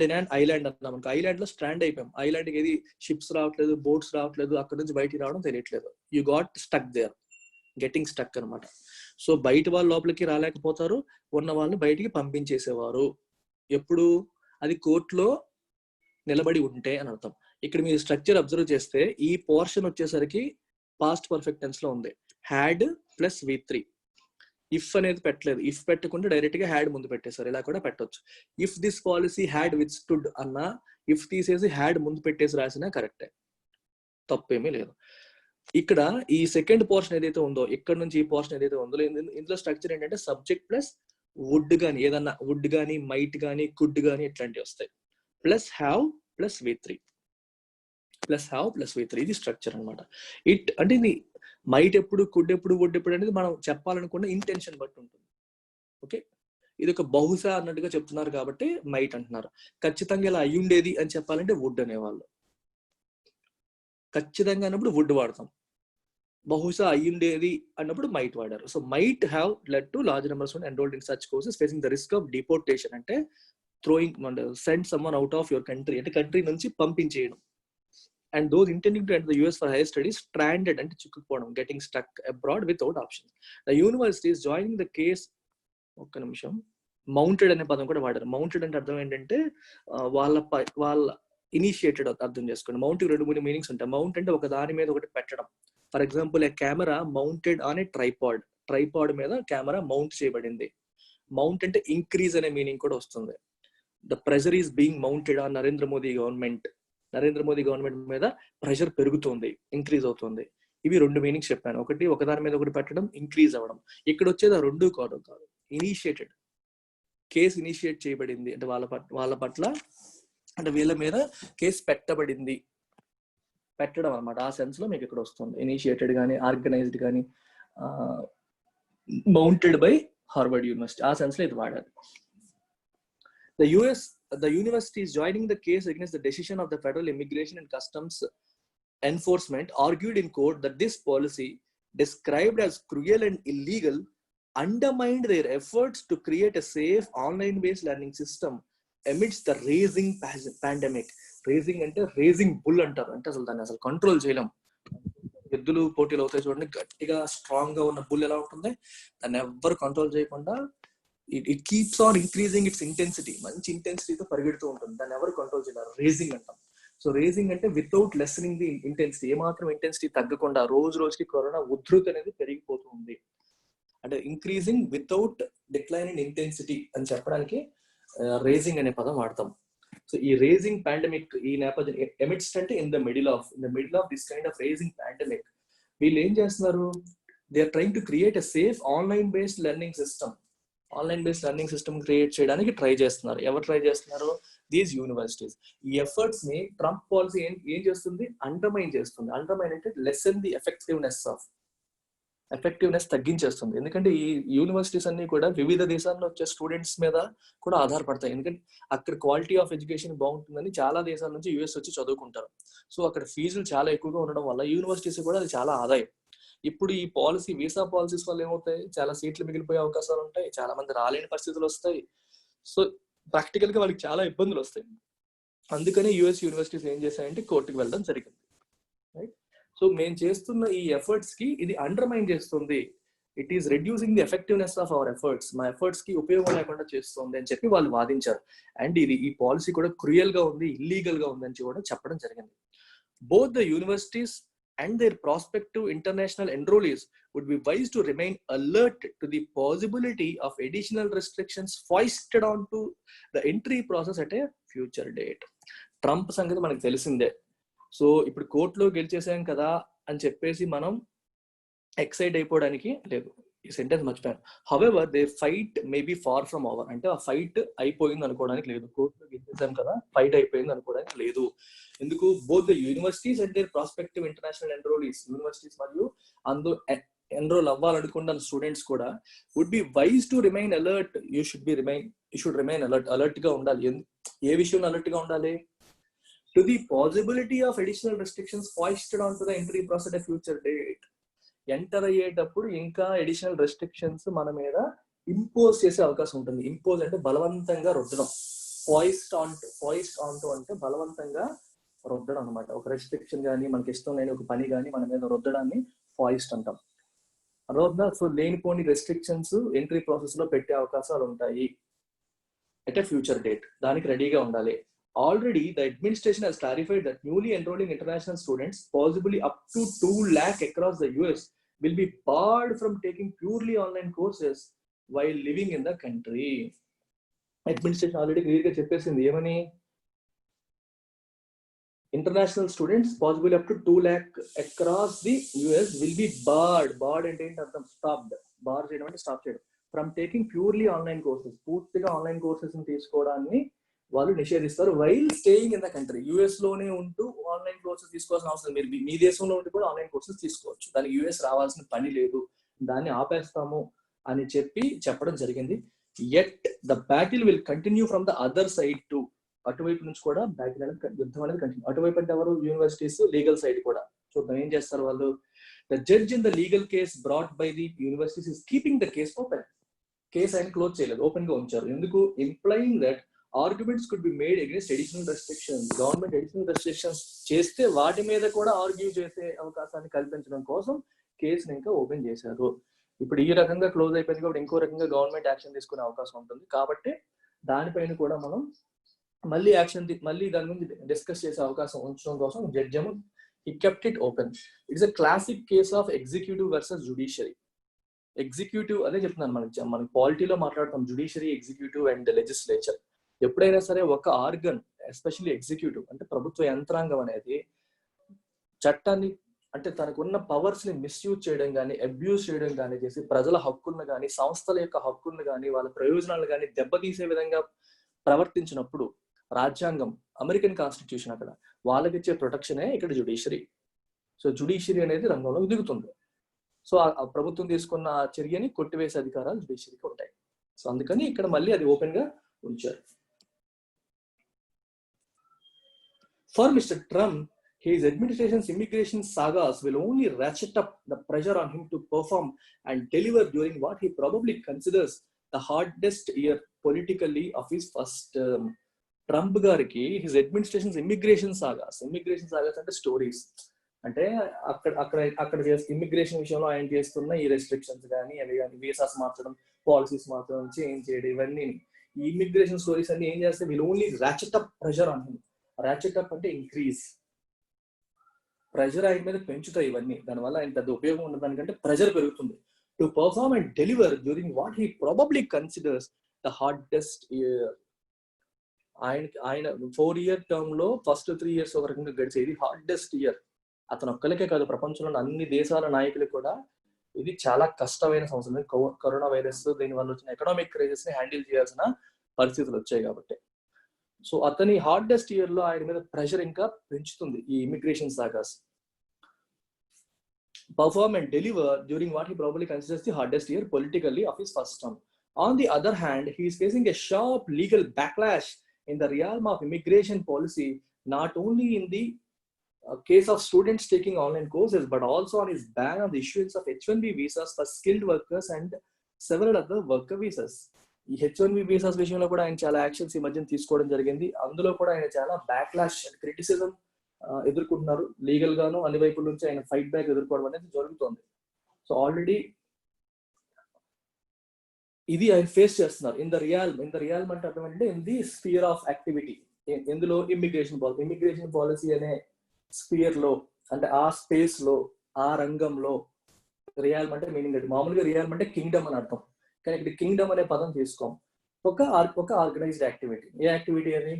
in and island అన్నాం అనుకో, ఐలాండ్ లో స్ట్రాండ్ అయిపోయాం. ఐలాండ్ కి ఏది షిప్స్ రావట్లేదు, బోట్స్ రావట్లేదు, అక్కడ నుంచి బయటికి రావడం తెలియట్లేదు. You got stuck there, getting stuck అనమాట. సో బయట వాళ్ళు లోపలికి రాలేకపోతారు, ఉన్న వాళ్ళని బయటికి పంపించేసేవారు. ఎప్పుడు, అది కోర్టులో నిలబడి ఉంటే అని అర్థం. ఇక్కడ మీరు స్ట్రక్చర్ అబ్జర్వ్ చేస్తే ఈ పోర్షన్ వచ్చేసరికి పాస్ట్ పర్ఫెక్ట్ టెన్స్ లో ఉంది, హ్యాడ్ ప్లస్ V3. ఇఫ్ అనేది పెట్టలేదు, ఇఫ్ పెట్టకుండా డైరెక్ట్ గా హ్యాడ్ ముందు పెట్టేశారు. ఇలా కూడా పెట్టొచ్చు. ఇఫ్ దిస్ పాలసీ హ్యాడ్ విత్స్టూడ్ అన్నా, ఇఫ్ తీసేసి హ్యాడ్ ముందు పెట్టేసి రాసినా కరెక్టే, తప్పేమీ లేదు. ఇక్కడ ఈ సెకండ్ పోర్షన్ ఏదైతే ఉందో, ఇక్కడ నుంచి ఈ పోర్షన్ ఏదైతే ఉందో, ఇందులో స్ట్రక్చర్ ఏంటంటే సబ్జెక్ట్ ప్లస్ వుడ్ గానీ, ఏదన్నా వుడ్ గానీ, మైట్ గానీ, కుడ్ గానీ ఇట్లాంటివి వస్తాయి, ప్లస్ హ్యావ్ ప్లస్ V3, ఇది స్ట్రక్చర్ అనమాట. ఇట్ అంటే ఇది మైట్ ఎప్పుడు, కుడ్ ఎప్పుడు, వుడ్ ఎప్పుడు అనేది మనం చెప్పాలనుకున్న ఇంటెన్షన్ బట్టి ఉంటుంది. ఓకే, ఇది ఒక బహుశా అన్నట్టుగా చెప్తున్నారు కాబట్టి మైట్ అంటున్నారు. ఖచ్చితంగా ఇలా అయ్యుండేది అని చెప్పాలంటే వుడ్ అనేవాళ్ళు. ఖచ్చితంగా అన్నప్పుడు వుడ్ వాడతాం, బహుశా అయ్యుండేది అన్నప్పుడు మైట్ వాడారు. So might have led to large numbers enrolled in such courses facing the risk of deportation. అంటే send someone out of your country, అంటే కంట్రీ నుంచి పంపించేయడం. And those intending to enter the US for higher studies stranded and chikkukoodam, getting stuck abroad without options. The universities joining the case, ఒక్క నిమిషం, mounted అనే పదం కూడా వాడారు. Mounted అంటే అర్థం ఏంటంటే వాళ్ళ ఇనిషియేటెడ్ అర్థం చేసుకోండి. మౌంట్ 2-3 మీనింగ్స్ ఉంటాయి. మౌంట్ అంటే ఒక దాని మీద ఒకటి పెట్టడం. For example, A camera mounted on a tripod మీద కెమెరా మౌంట్ చేయబడింది. మౌంట్ అంటే ఇంక్రీజ్ అనే మీనింగ్ కూడా వస్తుంది. The pressure is being mounted on Narendra Modi government మీద ప్రెషర్ పెరుగుతుంది, ఇంక్రీజ్ అవుతుంది. ఇవి 2 మీనింగ్స్ చెప్పాను. ఒకటి, ఒకదాని మీద ఒకటి పెట్టడం, ఇంక్రీజ్ అవ్వడం. ఇక్కడ వచ్చేది ఆ 2 కాదు. ఇనిషియేటెడ్, కేసు ఇనిషియేట్ చేయబడింది అంటే వాళ్ళ పట్ల అంటే వీళ్ళ మీద కేసు పెట్టబడింది, పెట్టడం అనమాట. ఆ సెన్స్ లో మీకు ఇక్కడ వస్తుంది. ఇనిషియేటెడ్ కానీ, ఆర్గనైజ్డ్ కానీ, మౌంటెడ్ బై హార్వర్డ్ యూనివర్సిటీ, ఆ సెన్స్ లో ఇది వాడారు. The university is joining the case against the decision of the Federal Immigration and Customs Enforcement argued in court that this policy, described as cruel and illegal, undermined their efforts to create a safe online-based learning system amidst the raging pandemic. Raging అంటే raging bull అంటారు, అంటే అసలు దాన్ని అసలు control చేయలేం. ఎద్దులు పోటీలు అవుతాయి చూడండి, గట్టిగా స్ట్రాంగ్ గా ఉన్న బుల్ ఎలా ఉంటుంది, దాన్ని ఎవ్వరు కంట్రోల్ చేయకుండా it keeps on increasing it's intensity, మంచి ఇంటెన్సిటీతో పరిగెడుతూ ఉంటుంది, దాన్ని ఎవరు కంట్రోల్ చేయలేరు, రేజింగ్ అంటాం. సో రేజింగ్ అంటే వితౌట్ లెసనింగ్ ది ఇంటెన్సిటీ, ఏమాత్రం ఇంటెన్సిటీ తగ్గకుండా రోజు రోజుకి కరోనా ఉధృతి అనేది పెరిగిపోతుంది. అంటే increasing without decline in intensity అని చెప్పడానికి రేజింగ్ అనే పదం వాడతాం. సో ఈ రేజింగ్ పాండమిక్ ఈ నేపథ్యం ఎమిడ్స్ట్ అంటే in the middle of this kind of raging pandemic వీళ్ళు ఏం చేస్తున్నారు, they are trying to create a safe online based learning system create చేయడానికి ట్రై చేస్తున్నారు. ఎవరు ట్రై చేస్తున్నారు, దీస్ యూనివర్సిటీస్. ఈ ఎఫర్ట్స్ ని ట్రంప్ పాలసీ ఏం చేస్తుంది, అండర్మైన్ చేస్తుంది. అండర్మైన్ అంటే లెసన్ ది ఎఫెక్టివ్నెస్ తగ్గించేస్తుంది. ఎందుకంటే ఈ యూనివర్సిటీస్ అన్ని కూడా వివిధ దేశాల్లో వచ్చే స్టూడెంట్స్ మీద కూడా ఆధారపడతాయి. ఎందుకంటే అక్కడ క్వాలిటీ ఆఫ్ ఎడ్యుకేషన్ బాగుంటుందని చాలా దేశాల నుంచి యూఎస్ వచ్చి చదువుకుంటారు. సో అక్కడ ఫీజులు చాలా ఎక్కువగా ఉండడం వల్ల యూనివర్సిటీస్ కూడా అది చాలా ఆదాయం. ఇప్పుడు ఈ పాలసీ వీసా పాలసీస్ వల్ల ఏమవుతాయి, చాలా సీట్లు మిగిలిపోయే అవకాశాలు ఉంటాయి, చాలా మంది రాలేని పరిస్థితులు వస్తాయి. సో ప్రాక్టికల్ గా వాళ్ళకి చాలా ఇబ్బందులు వస్తాయి. అందుకని యుఎస్ యూనివర్సిటీస్ ఏం చేశాయంటే కోర్టుకు వెళ్ళడం జరిగింది. రైట్. సో మేము చేస్తున్న ఈ ఎఫర్ట్స్ కి ఇది అండర్మైన్ చేస్తుంది, it is reducing the effectiveness of our efforts, మా ఎఫర్ట్స్ కి ఉపయోగం లేకుండా చేస్తుంది అని చెప్పి వాళ్ళు వాదించారు. అండ్ ఈ పాలసీ కూడా క్రూయల్ గా ఉంది, ఇల్లీగల్ గా ఉంది అని కూడా చెప్పడం జరిగింది. Both the universities and their prospective international enrollees would be wise to remain alert to the possibility of additional restrictions foisted onto the entry process at a future date. Trump సంగతి మనకు తెలిసిందే. So ఇప్పుడు కోర్టులో గెలిచేసాం కదా అని చెప్పేసి మనం excite అయిపోవడానికి లేదు. ఈ సెంటెన్స్ మర్చిపోయాను. However the fight may be far from over, అంటే ఆ ఫైట్ అయిపోయింది అనుకోవడానికి లేదు. కోర్టులో గెలిచేసాం కదా, ఫైట్ అయిపోయింది అనుకోవడానికి లేదు. ఎందుకు, both the universities and their prospective international enrollees, universities మరియు అందులో ఎన్రోల్ అవ్వాలనుకున్న స్టూడెంట్స్ కూడా would be wise to remain alert. You should remain alert గా ఉండాలి. ఏ విషయంలో అలర్ట్ గా ఉండాలి, to the possibility of additional restrictions foisted on to the entry process at future date. Enter అయ్యేటప్పుడు ఇంకా అడిషనల్ రెస్ట్రిక్షన్స్ మన మీద ఇంపోజ్ చేసే అవకాశం ఉంటుంది. ఇంపోజ్ అంటే బలవంతంగా రుద్దడం, ఫాయిస్ట్ ఆన్ టు అంటే బలవంతంగా రుద్దడం అనమాట. ఒక రెస్ట్రిక్షన్ కానీ మనకి ఇష్టం లేని ఒక పని కానీ మన మీద రుద్దడాన్ని ఫాయిస్ట్ అంటాం. అర్థమవుతుందా? సో లేనిపోని రెస్ట్రిక్షన్స్ ఎంట్రీ ప్రాసెస్ లో పెట్టే అవకాశాలు ఉంటాయి అట్ ఎ ఫ్యూచర్ డేట్, దానికి రెడీగా ఉండాలి. Already, the administration has clarified that newly enrolling international students, possibly up to 2 lakh across the US, will be barred from taking purely online courses while living in the country. Administration already clear గా చెప్పేసింది ఏమని, international students possibly up to 2 lakh across the US will be barred. Barred అంటే ఏంటి అర్థం, stopped. Bar చేయడం అంటే stop చేయడం. From taking purely online courses, పూర్తిగా ఆన్లైన్ కోర్సెస్ తీసుకోవడాన్ని వాళ్ళు నిషేధిస్తారు. While staying in the country, US లోనే ఉంటూ ఆన్లైన్ కోర్సెస్ తీసుకోవాల్సిన అవసరం, మీరు మీ దేశంలో ఉండి కూడా ఆన్లైన్ కోర్సెస్ తీసుకోవచ్చు, దానికి యుఎస్ రావాల్సిన పని లేదు, దాన్ని ఆపేస్తాము అని చెప్పడం జరిగింది. Yet the battle will continue from the other side too, అటువైపు నుంచి కూడా బ్యాటిల్ అనేది, యుద్ధం అనేది కంటిన్యూ. అటువైపు అంటే ఎవరు, యూనివర్సిటీస్, లీగల్ సైడ్ కూడా. చూద్దాం ఏం చేస్తారు వాళ్ళు. The judge in the legal case brought by the universities is keeping the case open. Case ఆయన క్లోజ్ చేయలేదు, ఓపెన్ గా ఉంచారు. ఎందుకు, implying that arguments could be made against additional restrictions. Government additional restrictions చేస్తే వాటి మీద కూడా ఆర్గ్యూ చేసే అవకాశాన్ని కల్పించడం కోసం కేసుని ఇంకా ఓపెన్ చేశారు. ఇప్పుడు ఈ రకంగా క్లోజ్ అయిపోయింది కాబట్టి ఇంకో రకంగా గవర్నమెంట్ యాక్షన్ తీసుకునే అవకాశం ఉంటుంది. కాబట్టి దానిపైన కూడా మనం మళ్ళీ దాని గురించి డిస్కస్ చేసే అవకాశం ఉంచడం కోసం జడ్జ్ ఏమో he kept it open. It's a classic case of executive versus judiciary. Executive అదే చెప్తున్నాను, మనకి పాలిటీలో మాట్లాడతాం జుడిషియరీ, ఎగ్జిక్యూటివ్ అండ్ లెజిస్లేచర్. ఎప్పుడైనా సరే ఒక ఆర్గన్, ఎస్పెషల్లీ ఎగ్జిక్యూటివ్ అంటే ప్రభుత్వ యంత్రాంగం అనేది చట్టాన్ని, అంటే తనకున్న పవర్స్ ని మిస్యూజ్ చేయడం కానీ, అబ్యూజ్ చేయడం కానీ చేసి ప్రజల హక్కులను కానీ, సంస్థల యొక్క హక్కులను కానీ, వాళ్ళ ప్రయోజనాలు కానీ దెబ్బతీసే విధంగా ప్రవర్తించినప్పుడు రాజ్యాంగం, అమెరికన్ కాన్స్టిట్యూషన్ అక్కడ వాళ్ళకి ఇచ్చే ప్రొటెక్షనే ఇక్కడ జుడిషియరీ. సో జుడిషియరీ అనేది రంగంలో దిగుతుంది. సో ఆ ప్రభుత్వం తీసుకున్న చర్యని కొట్టివేసే అధికారాలు జుడిషియరీకి ఉంటాయి. సో అందుకని ఇక్కడ మళ్ళీ అది ఓపెన్ గా ఉంచారు. For Mr. Trump, his administration's immigration sagas will only ratchet up the pressure on him to perform and deliver during what he probably considers the hardest year politically of his first term. Trump గారికి his administration immigration sagas అంటే stories. అంటే అక్కడ immigration విషయంలో ఆయన చేస్తున్న ఈ restrictions కానీ అవి కానీ వీసాస్ మార్చడం, పాలసీస్ మార్చడం, చేంజ్ చేయడం, ఇవన్నీ ఈ ఇమిగ్రేషన్ స్టోరీస్ అన్ని ఏం చేస్తే will only ratchet up pressure on him. Ratchet up అంటే ఇంక్రీజ్, ప్రెషర్ ఆయన మీద పెంచుతాయి ఇవన్నీ. దానివల్ల ఆయన పెద్ద ఉపయోగం ఉండదు, దానికంటే ప్రెషర్ పెరుగుతుంది. To perform and deliver during what he probably considers the hardest year. ఆయన 4-year టర్మ్ లో ఫస్ట్ 3 years ఒక రకంగా గడిచేది హార్డెస్ట్ ఇయర్. అతను ఒక్కరికే కాదు, ప్రపంచంలోని అన్ని దేశాల నాయకులకు కూడా ఇది చాలా కష్టమైన సంవత్సరం. కరోనా వైరస్, దీనివల్ల వచ్చిన ఎకనామిక్ క్రైసిస్ ని హ్యాండిల్ చేయాల్సిన పరిస్థితులు వచ్చాయి కాబట్టి. సో అతని హార్డెస్ట్ ఇయర్ లో ఆయన మీద ప్రెషర్ ఇంకా పెంచుతుంది ఈ immigration sagas. Perform and deliver during what he probably considers the hardest year politically of his first term. On the other hand, he is facing a sharp legal backlash in the realm of immigration policy, not only in the case of students taking online courses, but also on his ban on the issuance of H-1B visas for skilled workers and several other worker visas. ఈ H-1B visas విషయంలో కూడా ఆయన చాలా actions ఈ మధ్యన తీసుకోవడం జరిగింది. అందులో కూడా ఆయన చాలా బ్యాక్లాష్ అండ్ క్రిటిసిజం ఎదుర్కొంటున్నారు. లీగల్ గాను అన్ని వైపుల నుంచి ఆయన ఫైట్ బ్యాక్ ఎదుర్కోవడం అనేది జరుగుతుంది. సో ఆల్రెడీ ఇది ఆయన ఫేస్ చేస్తున్నారు. ఇన్ ద రియల్ అంటే అర్థం అంటే in the spear of activity. ఎందులో? ఇమిగ్రేషన్ పాలసీ అనే స్పియర్ లో, అంటే ఆ స్పేస్ లో, ఆ రంగంలో. రియల్ అంటే మీనింగ్ అది. మామూలుగా రియల్ అంటే కింగ్డమ్ అని అర్థం, కానీ ఇక్కడ కింగ్డమ్ అనే పదం తీసుకోం. ఒక ఆర్గనైజ్డ్ యాక్టివిటీ. ఏ యాక్టివిటీ అది?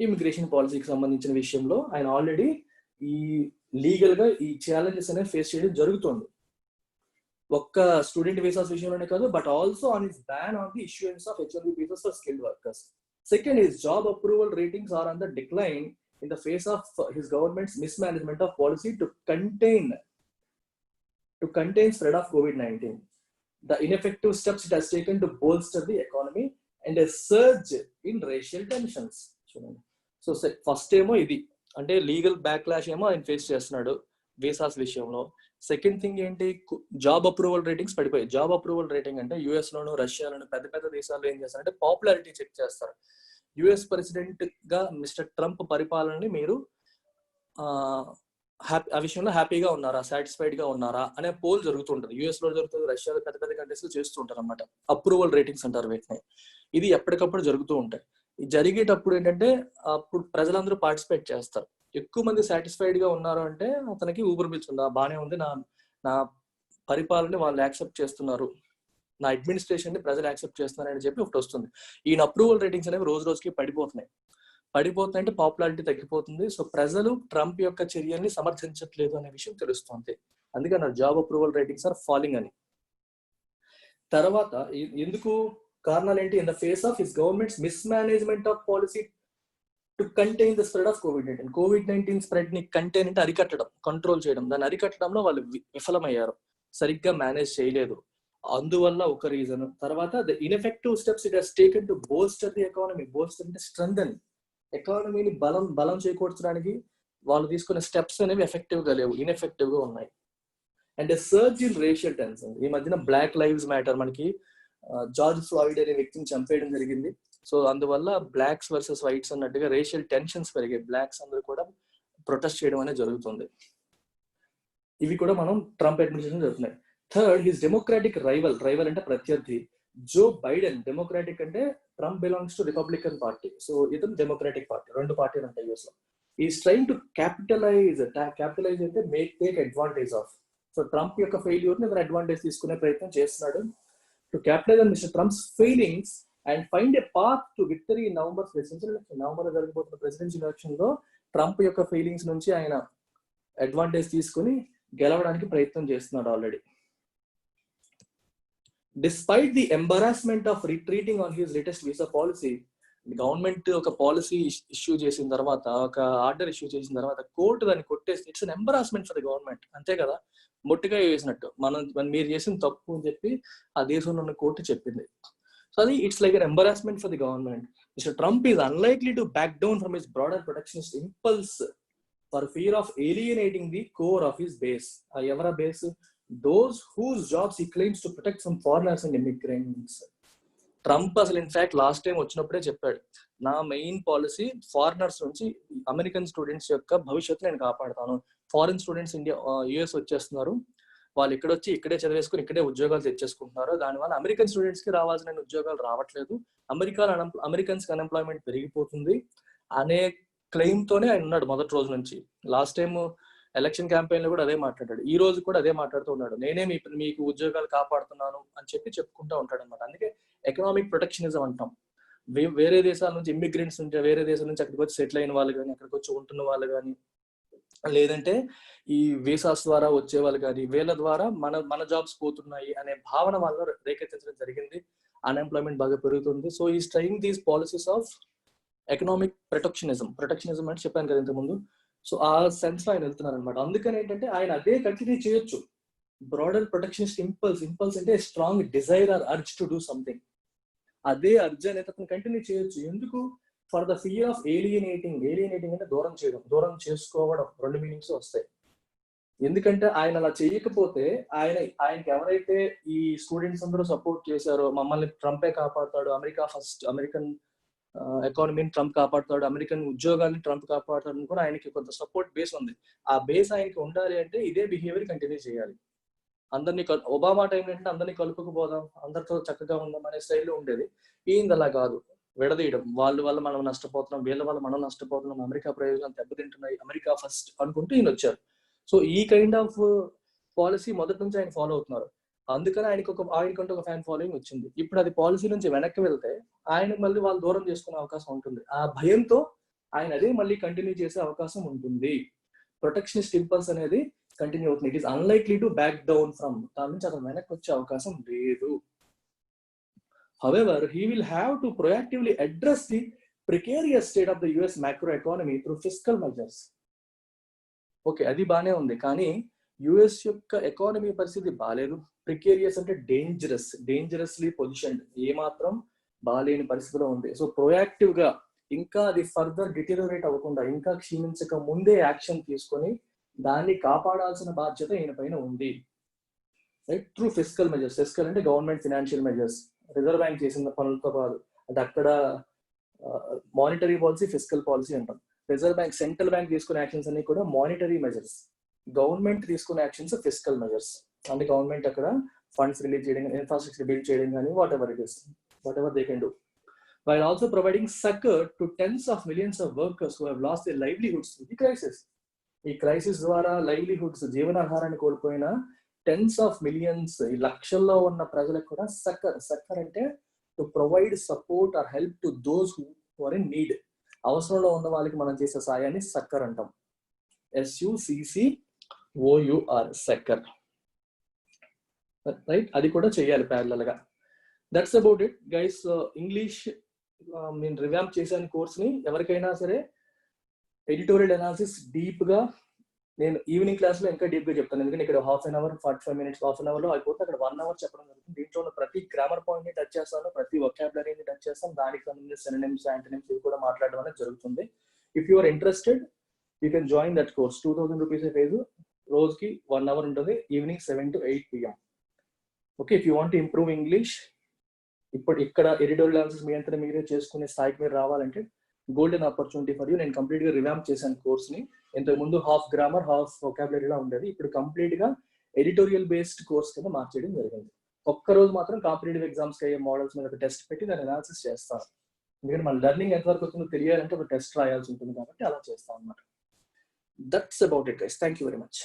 ఇమిగ్రేషన్ పాలసీకి సంబంధించిన విషయంలో ఆయన ఆల్రెడీ ఈ లీగల్ గా ఈ ఛాలెంజెస్ అనేవి ఫేస్ చేయడం జరుగుతుంది. ఒక్క స్టూడెంట్ వీసాస్ విషయంలోనే కాదు, but also on his ban on the issuance of H-1B visas for skilled workers. Second, his job approval ratings are on the decline in the face of his government's mismanagement of policy to contain spread of COVID-19. The ineffective steps it has taken to bolster the economy and a surge in racial tensions. So first ఏమో ఇది అంటే legal backlash ఏమో ఆయన face చేస్తున్నాడు visas విషయంలో. Second thing ఏంటి? Job approval ratings పడిపోయాయి. Job approval rating అంటే యుఎస్ లోను, రష్యాలోను, పెద్ద పెద్ద దేశాల్లో ఏం చేస్తారంటే పాపులారిటీ చెక్ చేస్తారు. యుఎస్ ప్రెసిడెంట్ గా మిస్టర్ ట్రంప్ పరిపాలనని మీరు ఆ విషయంలో హ్యాపీగా ఉన్నారా, సాటిస్ఫైడ్ గా ఉన్నారా అనే పోల్ జరుగుతుంటది. యుఎస్ లో జరుగుతుంది, రష్యాలో పెద్ద పెద్ద కంట్రీస్ లో చేస్తుంటారు అనమాట. అప్రూవల్ రేటింగ్స్ అంటారు వీటిని. ఇది ఎప్పటికప్పుడు జరుగుతూ ఉంటాయి. జరిగేటప్పుడు ఏంటంటే అప్పుడు ప్రజలందరూ పార్టిసిపేట్ చేస్తారు. ఎక్కువ మంది సాటిస్ఫైడ్ గా ఉన్నారు అంటే అతనికి ఊపిరి పీల్చుకుందా, బానే ఉంది, నా పరిపాలన వాళ్ళు యాక్సెప్ట్ చేస్తున్నారు, నా అడ్మినిస్ట్రేషన్ ని ప్రజలు యాక్సెప్ట్ చేస్తున్నారు అని చెప్పి ఒకటి వస్తుంది. ఈయన అప్రూవల్ రేటింగ్స్ అనేవి రోజు రోజుకి పడిపోతున్నాయంటే పాపులారిటీ తగ్గిపోతుంది. సో ప్రజలు ట్రంప్ యొక్క చర్యల్ని సమర్థించట్లేదు అనే విషయం తెలుస్తుంది. అందుకే నా job approval ratings are falling అని. తర్వాత ఎందుకు కారణాలు ఏంటి? In the face of his government's mismanagement of policy to contain the spread of కోవిడ్-19 స్ప్రెడ్ ని కంటైన్ అంటే అరికట్టడం, కంట్రోల్ చేయడం. దాన్ని అరికట్టడంలో వాళ్ళు విఫలమయ్యారు, సరిగ్గా మేనేజ్ చేయలేదు. అందువల్ల ఒక రీజన్. తర్వాత the ineffective steps it has taken to buster the economy. Buster అంటే స్ట్రెంథెన్, ఎకానమీని బలం చేకూర్చడానికి వాళ్ళు తీసుకునే స్టెప్స్ అనేవి ఎఫెక్టివ్ గా లేవు, ఇన్ఎఫెక్టివ్ గా ఉన్నాయి. And surge in racial tension. ఈ మధ్యన బ్లాక్ లైవ్స్ మ్యాటర్, మనకి జార్జ్ ఫ్లాయిడ్ అనే వ్యక్తిని చంపేయడం జరిగింది. సో అందువల్ల బ్లాక్స్ వర్సెస్ వైట్స్ అన్నట్టుగా రేషియల్ టెన్షన్స్ పెరిగాయి. బ్లాక్స్ అందరూ కూడా ప్రొటెస్ట్ చేయడం అనేది జరుగుతుంది. ఇవి కూడా మనం ట్రంప్ అడ్మినిస్ట్రేషన్ జరుగుతున్నాయి. థర్డ్, హిస్ డెమోక్రాటిక్ రైవల్ అంటే ప్రత్యర్థి జో బైడెన్. డెమోక్రాటిక్ అంటే Trump belongs to Republican party, so ఇతను డెమోక్రాటిక్ పార్టీ. 2 పార్టీలు ఉంటాయి యూఎస్ లో. ఈస్ ట్రైంగ్ టు క్యాపిటలైజ్ అంటే take advantage of. So Trump యొక్క ఫెయిల్యూర్ ని ఇతను అడ్వాంటేజ్ తీసుకునే ప్రయత్నం చేస్తున్నాడు. To capitalize on mister Trump's failings and find a path to victory in November presidential election. November లో జరగబోతున్న ప్రెసిడెన్షియల్ ఎలక్షన్ లో ట్రంప్ యొక్క ఫెయిలింగ్స్ నుంచి ఆయన అడ్వాంటేజ్ తీసుకుని గెలవడానికి ప్రయత్నం చేస్తున్నాడు already. Despite the embarrassment of retreating on his latest visa policy. Government ఒక పాలసీ ఇష్యూ చేసిన తర్వాత, ఒక ఆర్డర్ ఇష్యూ చేసిన తర్వాత కోర్టు దాన్ని కొట్టేసి it's an embarrassment for the government. అంతే కదా, మొట్టిగా వేసినట్టు. మీరు చేసిన తప్పు అని చెప్పి ఆ దేశంలో ఉన్న కోర్టు చెప్పింది. సో అది it's like an embarrassment for the government. Mister Trump is unlikely to back down from his broader protectionist impulse for fear of alienating the core of his base. ఎవరా base? Those whose jobs he claims to protect from foreigners and immigrants. Trump అసలు in fact last time వచ్చినప్పుడే చెప్పాడు, నా main policy foreigners నుంచి American students యొక్క భవిష్యత్తు నేను కాపాడుతాను. ఫారిన్ స్టూడెంట్స్ యుఎస్ వచ్చేస్తున్నారు, వాళ్ళు ఇక్కడ వచ్చి ఇక్కడే చదివేసుకుని ఇక్కడే ఉద్యోగాలు తెచ్చేసుకుంటున్నారు, దానివల్ల అమెరికన్ స్టూడెంట్స్ కి రావాల్సిన ఉద్యోగాలు రావట్లేదు, అమెరికన్స్ కి అన్ఎంప్లాయ్మెంట్ పెరిగిపోతుంది అనే క్లెయిమ్ తోనే ఆయన ఉన్నాడు మొదటి రోజు నుంచి. లాస్ట్ టైం ఎలక్షన్ క్యాంపెయిన్ లో కూడా అదే మాట్లాడాడు, ఈ రోజు కూడా అదే మాట్లాడుతూ ఉన్నాడు, నేనే మీకు ఉద్యోగాలు కాపాడుతున్నాను అని చెప్పుకుంటూ ఉంటాడు అనమాట. అందుకే ఎకనామిక్ ప్రొటెక్షనిజం అంటాం. వేరే దేశాల నుంచి ఇమ్మిగ్రెంట్స్ ఉంటే వేరే దేశాల నుంచి అక్కడికి వచ్చి సెటిల్ అయిన వాళ్ళు కానీ, అక్కడికి వచ్చి ఉంటున్న వాళ్ళు కానీ, లేదంటే ఈ వీసాస్ ద్వారా వచ్చే వాళ్ళు కానీ, వీళ్ళ ద్వారా మన జాబ్స్ పోతున్నాయి అనే భావన వాళ్ళు రేకెత్తించడం జరిగింది. అన్ఎంప్లాయ్మెంట్ బాగా పెరుగుతుంది. సో ఈ trying these policies of economic protectionism అంటే చెప్పాను కదా ఇంతకుముందు. సో ఆ సెన్స్ లో ఆయన వెళ్తున్నారు అనమాట. అందుకని ఏంటంటే ఆయన అదే కంటిన్యూ చేయొచ్చు. బ్రాడర్ ప్రొటెక్షనిస్ట్ ఇంపల్స్ అంటే strong desire or urge to do something. అదే అర్జ్ అనేది అతను కంటిన్యూ చేయొచ్చు. ఎందుకు? For the fear of alienating అంటే దూరం చేసుకోవడం. 2 మీనింగ్స్ వస్తాయి. ఎందుకంటే ఆయన అలా చేయకపోతే ఆయనకి ఎవరైతే ఈ స్టూడెంట్స్ అందరూ సపోర్ట్ చేశారో, మమ్మల్ని ట్రంపే కాపాడుతాడు, అమెరికన్ ఎకానమీని ట్రంప్ కాపాడుతాడు, అమెరికన్ ఉద్యోగాన్ని ట్రంప్ కాపాడుతాడు అని కూడా ఆయనకి కొంత సపోర్ట్ బేస్ ఉంది. ఆ బేస్ ఆయనకి ఉండాలి అంటే ఇదే బిహేవియర్ కంటిన్యూ చేయాలి. అందరినీ ఒబామా టైం ఏంటంటే అందరినీ కలుపుకుపోదాం, అందరితో చక్కగా ఉందాం అనే స్టైల్లో ఉండేది. ఈయన అలా కాదు, విడదీయడం. వాళ్ళ వల్ల మనం నష్టపోతున్నాం, వీళ్ళ వల్ల మనం నష్టపోతున్నాం, అమెరికా ప్రయోజనాలు దెబ్బతింటున్నాయి, అమెరికా ఫస్ట్ అనుకుంటూ ఈయన వచ్చారు. సో ఈ కైండ్ ఆఫ్ పాలసీ మొదటి నుంచి ఆయన ఫాలో అవుతున్నారు. అందుకని ఆయనకంటూ ఒక ఫ్యాన్ ఫాలోయింగ్ వచ్చింది. ఇప్పుడు అది పాలసీ నుంచి వెనక్కి వెళ్తే ఆయన మళ్ళీ వాళ్ళు దూరం చేసుకునే అవకాశం ఉంటుంది. ఆ భయంతో ఆయన అదే మళ్ళీ కంటిన్యూ చేసే అవకాశం ఉంటుంది. ప్రొటెక్షనిస్ట్ ఇంపల్స్ అనేది కంటిన్యూ అవుతుంది. It is unlikely to back down from, దాని నుంచి అతను వెనక్కి వచ్చే అవకాశం లేదు. However, he will have to proactively address the precarious state of the US macro economy through fiscal measures. Okay, అది బానే ఉంది, కానీ యుఎస్ యొక్క ఎకానమీ పరిస్థితి బాలేదు. ప్రికేరియస్ అంటే డేంజరస్లీ పొజిషన్డ్, ఏమాత్రం బాలేని పరిస్థితిలో ఉంది. సో ప్రొయాక్టివ్ గా ఇంకా అది ఫర్దర్ డిటీరియోరేట్ అవ్వకుండా, ఇంకా క్షీణించక ముందే యాక్షన్ తీసుకొని దాన్ని కాపాడాల్సిన బాధ్యత ఈయన పైన ఉంది. Right, through fiscal measures. Fiscal అంటే government financial measures, reserve bank చేసిన పనులతో కాదు. అంటే అక్కడ మానిటరీ పాలసీ, ఫిస్కల్ పాలసీ అంటాం. రిజర్వ్ బ్యాంక్, సెంట్రల్ బ్యాంక్ తీసుకునే యాక్షన్స్ అన్ని కూడా మానిటరీ మెజర్స్. గవర్నమెంట్ తీసుకునే యాక్షన్స్ ఫిస్కల్ మెజర్స్. అంటే గవర్నమెంట్ అక్కడ ఫండ్స్ రిలీజ్ చేయడం, ఇన్ఫ్రాస్ట్రక్చర్ బిల్డ్ చేయడం కానీ, what ever they can do, while also providing succor to tens of millions of workers who have lost their livelihoods through the crisis. ఈ crisis ద్వారా livelihoods, జీవనాధారాన్ని కోల్పోయిన tense of millions, ఈ లక్షల్లో ఉన్న ప్రజలకు కూడా సక్కర్ అంటే to provide support or help to those who are in need. అవసరంలో ఉన్న వాళ్ళకి మనం చేసే సాయాన్ని సక్కర్ అంటాం. SUCCOUR, sucker. రైట్, అది కూడా చేయాలి ప్యారలల్ గా. That's about it guys. English నేను రివ్యాంప్ చేశాను కోర్స్ని. ఎవరికైనా సరే ఎడిటోరియల్ అనాలిసిస్ డీప్ గా నేను ఈవినింగ్ క్లాస్ లో ఇంకా డీప్ గా చెప్తాను. ఎందుకంటే ఇక్కడ 1/2 an hour 45 minutes, 1/2 an hour లో అయిపోతే అక్కడ 1 hour చెప్పడం జరుగుతుంది. దీంట్లో ఉన్న ప్రతి గ్రామర్ పాయింట్ ని టచ్ చేస్తాను, ప్రతి వొకాబులరీని టచ్ చేస్తాను, దానికి సంబంధించిన సినోనిమ్స్, యాంటోనిమ్స్ ఇవి కూడా మాట్లాడడం అనేది జరుగుతుంది. If you are interested you can join that course. 2000 rupees fee, రోజుకి 1 hour ఉంటుంది, evening 7 to 8 PM. Okay, if you want improve English, ఇక్కడ ఎడిటోరియల్ అనాలిసిస్ మీ అంతా మీరే చేసుకునే స్థాయికి మీరు రావాలంటే గోల్డెన్ ఆపర్చునిటీ ఫర్ యూ. నేను కంప్లీట్ గా రివ్యాంప్ చేశాను కోర్స్ ని. ఇంతకు ముందు హాఫ్ గ్రామర్, హాఫ్ వొకాబులరీలా ఉండేది. ఇప్పుడు కంప్లీట్ గా ఎడిటోరియల్ బేస్డ్ కోర్స్ కింద మార్చేయడం జరిగింది. ఒక్కరోజు మాత్రం కాంపిటేటివ్ ఎగ్జామ్స్ కి అయ్యే మోడల్స్ మీద టెస్ట్ పెట్టి దాన్ని అనాలిసిస్ చేస్తాను. ఎందుకంటే మన లెర్నింగ్ ఎంతవరకు వచ్చిందో తెలియాలంటే ఒక టెస్ట్ రాయాల్సి ఉంటుంది కాబట్టి అలా చేస్తాం అనమాట. That's about it guys. Thank you very much.